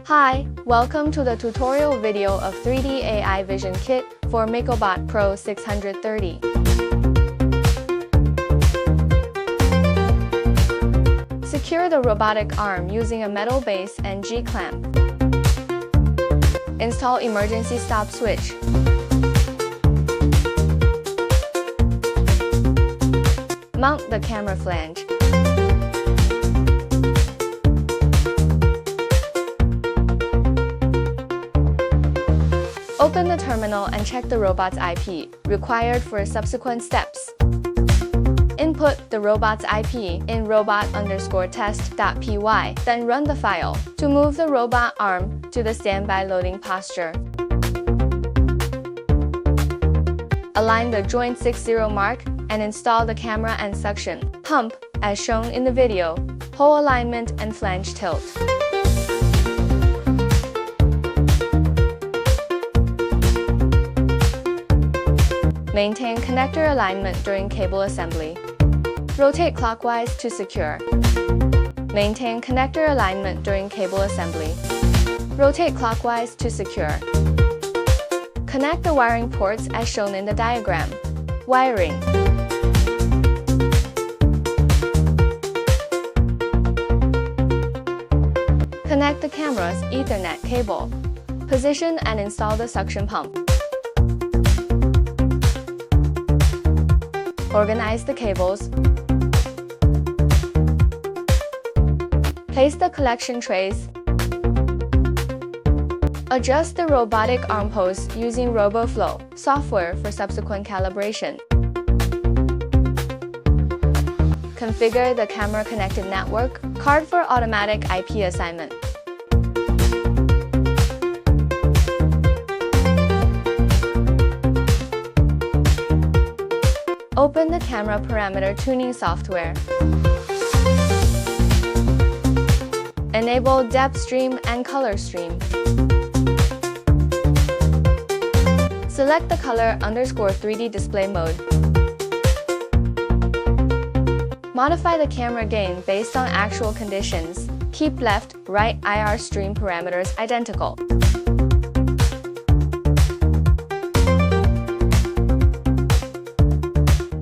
Hi, welcome to the tutorial video of 3D AIvision kit for myCobot Pro 630. Secure the robotic arm using a metal base and G-clamp. Install emergency stop switch. Mount the camera flange. Open the terminal and check the robot's IP, required for subsequent steps. Input the robot's IP in robot_test.py, then run the file to move the robot arm to the standby loading posture. Align the joint 60 mark and install the camera and suction pump as shown in the video, hole alignment and flange tilt. Maintain connector alignment during cable assembly. Rotate clockwise to secure. Maintain connector alignment during cable assembly. Rotate clockwise to secure. Connect the wiring ports as shown in the diagram. Wiring. Connect the camera's Ethernet cable. Position and install the suction pump. Organize the cables. Place the collection trays. Adjust the robotic arm pose using RoboFlow software for subsequent calibration. Configure the camera connected network card for automatic IP assignment. Open the camera parameter tuning software. Enable depth stream and color stream. Select the color _3D display mode. Modify the camera gain based on actual conditions. Keep left, right IR stream parameters identical.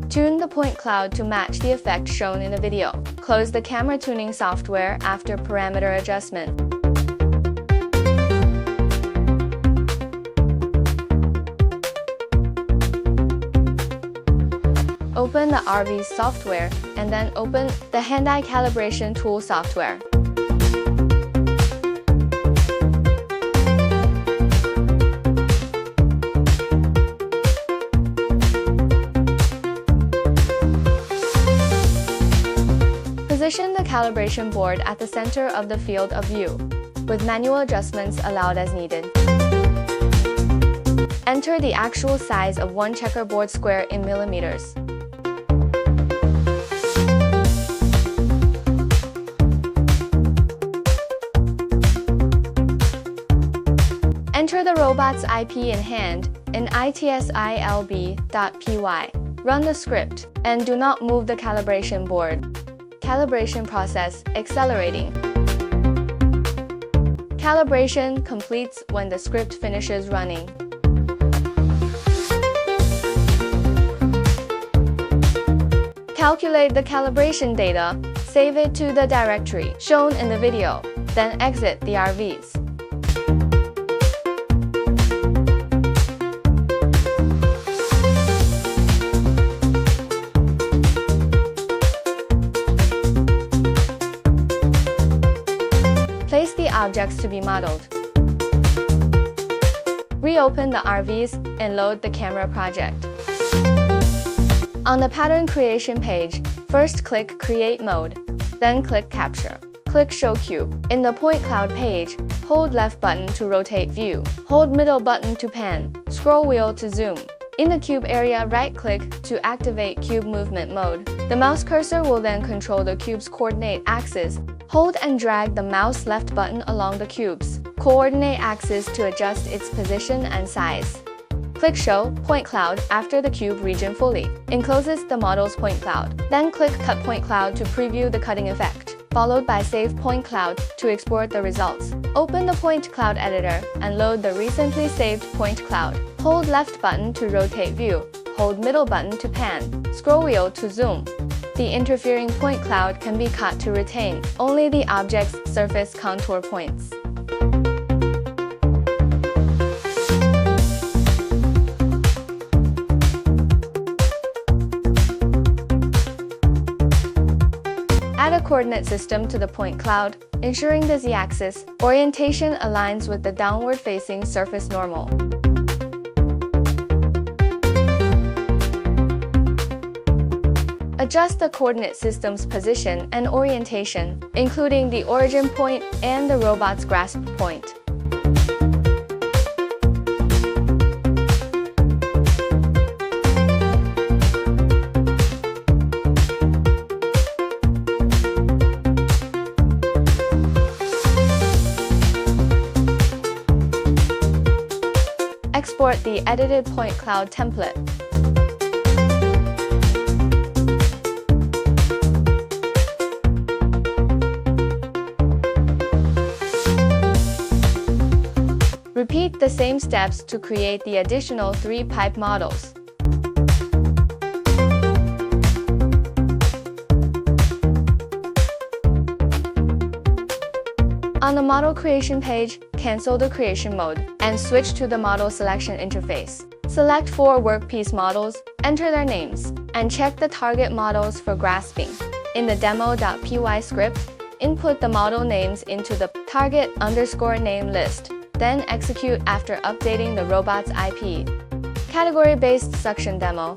Tune the point cloud to match the effect shown in the video. Close the camera tuning software after parameter adjustment. Open the RV software and then open the hand-eye calibration tool software. Position the calibration board at the center of the field of view, with manual adjustments allowed as needed. Enter the actual size of one checkerboard square in millimeters. Enter the robot's IP in hand in itsilb.py. Run the script and do not move the calibration board. Calibration process accelerating. Calibration completes when the script finishes running. Calculate the calibration data, save it to the directory shown in the video, then exit the RVs. Place the objects to be modeled. Reopen the RVs and load the camera project. On the pattern creation page, first click Create Mode, then click Capture. Click Show Cube. In the point cloud page, hold left button to rotate view. Hold middle button to pan. Scroll wheel to zoom. In the cube area, right-click to activate cube movement mode. The mouse cursor will then control the cube's coordinate axis. Hold and drag the mouse left button along the cube's coordinate axis to adjust its position and size. Click Show Point Cloud after the cube region fully encloses the model's point cloud. Then click Cut Point Cloud to preview the cutting effect. followed by Save Point Cloud to export the results. Open the Point Cloud editor and load the recently saved point cloud. Hold left button to rotate view. Hold middle button to pan. Scroll wheel to zoom. The interfering point cloud can be cut to retain only the object's surface contour points. Add a coordinate system to the point cloud, ensuring the z-axis orientation aligns with the downward-facing surface normal. Adjust the coordinate system's position and orientation, including the origin point and the robot's grasp point. Export the edited point cloud template. Repeat the same steps to create the additional 3 pipe models. On the model creation page, cancel the creation mode and switch to the model selection interface. Select 4 workpiece models, enter their names, and check the target models for grasping. In the demo.py script, input the model names into the target_name list, then execute after updating the robot's IP. Category-based suction demo.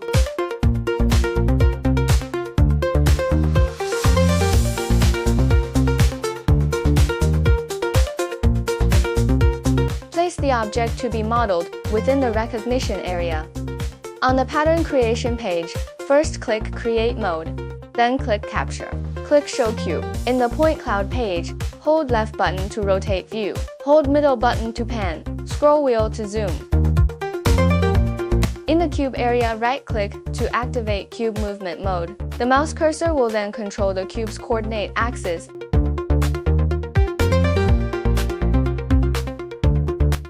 Place the object to be modeled within the recognition area. On the pattern creation page, first click Create Mode, then click Capture. Click Show Cube. In the Point Cloud page, hold left button to rotate view. Hold middle button to pan. Scroll wheel to zoom. In the cube area, right-click to activate cube movement mode. The mouse cursor will then control the cube's coordinate axis.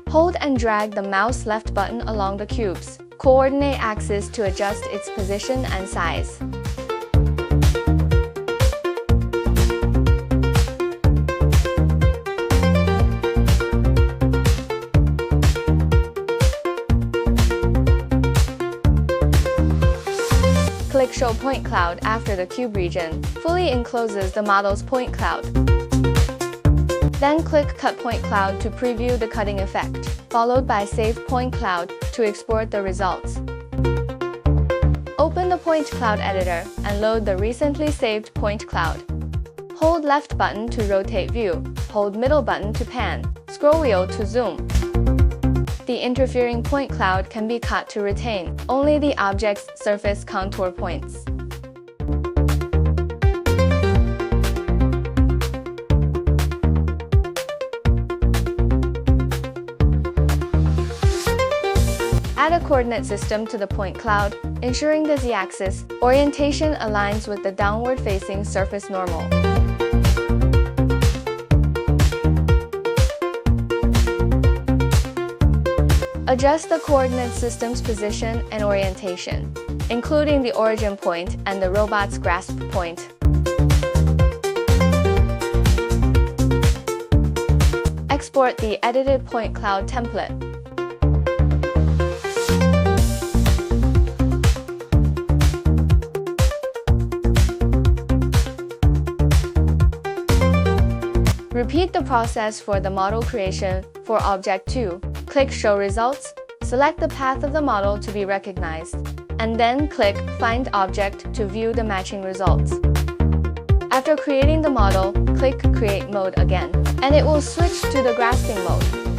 Hold and drag the mouse left button along the cube's coordinate axis to adjust its position and size. Click Show Point Cloud after the cube region fully encloses the model's point cloud. Then click Cut Point Cloud to preview the cutting effect, followed by Save Point Cloud to export the results. Open the Point Cloud editor and load the recently saved point cloud. Hold left button to rotate view, hold middle button to pan, scroll wheel to zoom. The interfering point cloud can be cut to retain only the object's surface contour points. Add a coordinate system to the point cloud, ensuring the z-axis orientation aligns with the downward-facing surface normal. Adjust the coordinate system's position and orientation, including the origin point and the robot's grasp point. Export the edited point cloud template. Repeat the process for the model creation for Object 2. Click Show Results, select the path of the model to be recognized, and then click Find Object to view the matching results. After creating the model, click Create Mode again, and it will switch to the grasping mode.